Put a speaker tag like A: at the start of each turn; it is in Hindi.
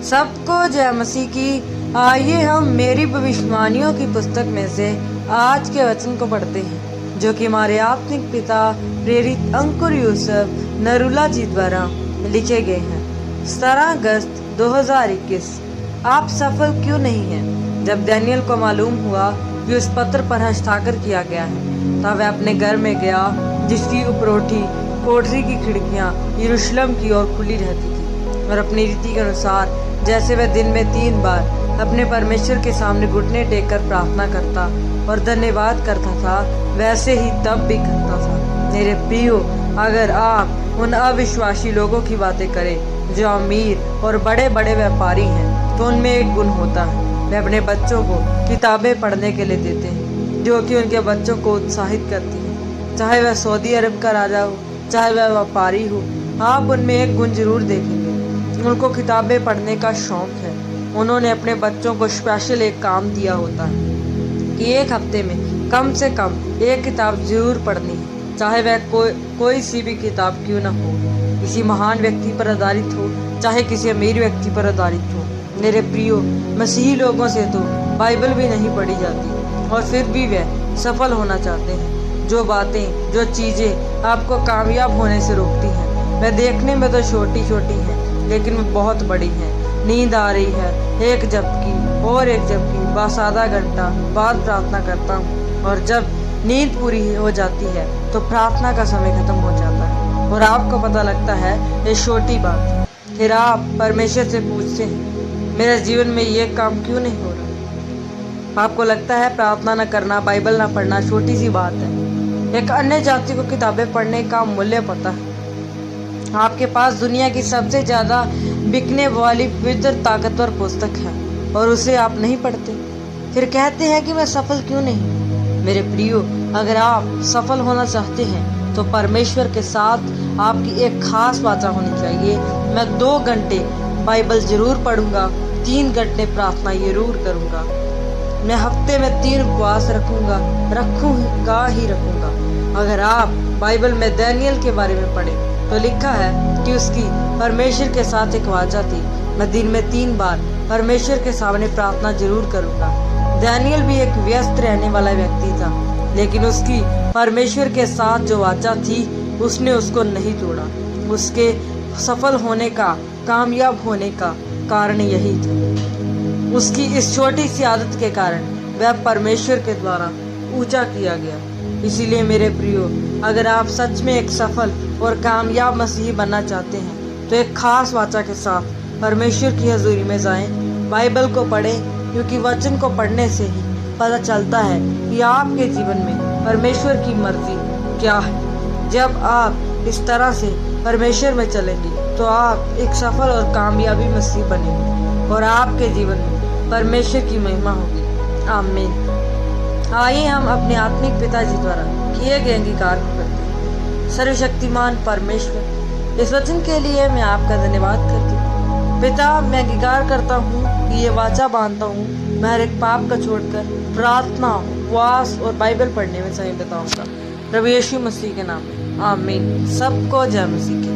A: सबको जय मसीह की। आइए हम मेरी भविष्यवाणियों की पुस्तक में से आज के वचन को पढ़ते हैं, जो कि हमारे आत्मिक पिता प्रेरित अंकुर यूसुफ नरूला जी द्वारा लिखे गए हैं। 17 अगस्त 2021। आप सफल क्यों नहीं हैं? जब डैनियल को मालूम हुआ कि उस पत्र पर हस्ताक्षर किया गया है, तब वह अपने घर में गया, जिसकी उपरोठी कोठरी की खिड़कियां यरूशलेम की ओर खुली रहती थी, और अपनी रीति के अनुसार जैसे वह दिन में 3 बार अपने परमेश्वर के सामने घुटने टेक कर प्रार्थना करता और धन्यवाद करता था, वैसे ही तब भी करता था। मेरे प्रियो, अगर आप उन अविश्वासी लोगों की बातें करें जो अमीर और बड़े बड़े व्यापारी हैं, तो उनमें एक गुण होता है, वे अपने बच्चों को किताबें पढ़ने के लिए देते हैं, जो कि उनके बच्चों को उत्साहित करती हैं। चाहे वह सऊदी अरब का राजा हो, चाहे वह व्यापारी हो, आप उनमें एक गुण जरूर देखेंगे, उनको किताबें पढ़ने का शौक है। उन्होंने अपने बच्चों को स्पेशल एक काम दिया होता है कि एक हफ्ते में कम से कम एक किताब जरूर पढ़नी है, चाहे वह कोई सी भी किताब क्यों न हो, किसी महान व्यक्ति पर आधारित हो, चाहे किसी अमीर व्यक्ति पर आधारित हो। मेरे प्रियो, मसीही लोगों से तो बाइबल भी नहीं पढ़ी जाती, और फिर भी वे सफल होना चाहते हैं। जो बातें, जो चीज़ें आपको कामयाब होने से रोकती हैं, वे देखने में तो छोटी छोटी हैं, लेकिन वो बहुत बड़ी है। नींद आ रही है, एक झपकी और एक झपकी, बस आधा घंटा बाद प्रार्थना करता हूँ, और जब नींद पूरी हो जाती है तो प्रार्थना का समय खत्म हो जाता है, और आपको पता लगता है ये छोटी बात है। फिर आप परमेश्वर से पूछते हैं, मेरे जीवन में ये काम क्यों नहीं हो रहा? आपको लगता है प्रार्थना न करना, बाइबल न पढ़ना छोटी सी बात है। एक अन्य जाति को किताबें पढ़ने का मूल्य पता है। आपके पास दुनिया की सबसे ज़्यादा बिकने वाली पवित्र ताकतवर पुस्तक है, और उसे आप नहीं पढ़ते, फिर कहते हैं कि मैं सफल क्यों नहीं। मेरे प्रियो, अगर आप सफल होना चाहते हैं तो परमेश्वर के साथ आपकी एक खास वाचा होनी चाहिए। मैं 2 घंटे बाइबल जरूर पढ़ूंगा, 3 घंटे प्रार्थना जरूर करूंगा, मैं हफ्ते में 3 उपवास रखूंगा ही रखूंगा। अगर आप बाइबल में डैनियल के बारे में पढ़ें तो लिखा है कि उसकी परमेश्वर के साथ एक वाचा थी, मैं दिन में 3 बार परमेश्वर के सामने प्रार्थना जरूर करूंगा। डैनियल भी एक व्यस्त रहने वाला व्यक्ति था, लेकिन उसकी परमेश्वर के साथ जो वाचा थी, उसने उसको नहीं तोड़ा। उसके सफल होने का, कामयाब होने का कारण यही था। उसकी इस छोटी सी आदत के कारण वह परमेश्वर के द्वारा ऊंचा किया गया। इसीलिए मेरे प्रियो, अगर आप सच में एक सफल और कामयाब मसीही बनना चाहते हैं तो एक खास वाचा के साथ परमेश्वर की हजूरी में जाएं, बाइबल को पढ़ें, क्योंकि वचन को पढ़ने से ही पता चलता है कि आपके जीवन में परमेश्वर की मर्जी क्या है। जब आप इस तरह से परमेश्वर में चलेंगे तो आप एक सफल और कामयाबी मसीह बनेंगे, और आपके जीवन में परमेश्वर की महिमा होगी। आमीन। आइए हम अपने आत्मिक पिताजी द्वारा किए गए अंगीकार को करते हैं। सर्वशक्तिमान परमेश्वर, इस वचन के लिए मैं आपका धन्यवाद करती हूँ। पिता, मैं अंगीकार करता हूँ कि ये वाचा बांधता हूँ, मैं हर एक पाप का छोड़कर प्रार्थना, उपवास और बाइबल पढ़ने में समय बिताऊंगा। प्रभु यीशु मसीह के नाम में आमीन। सबको जय मसीह की।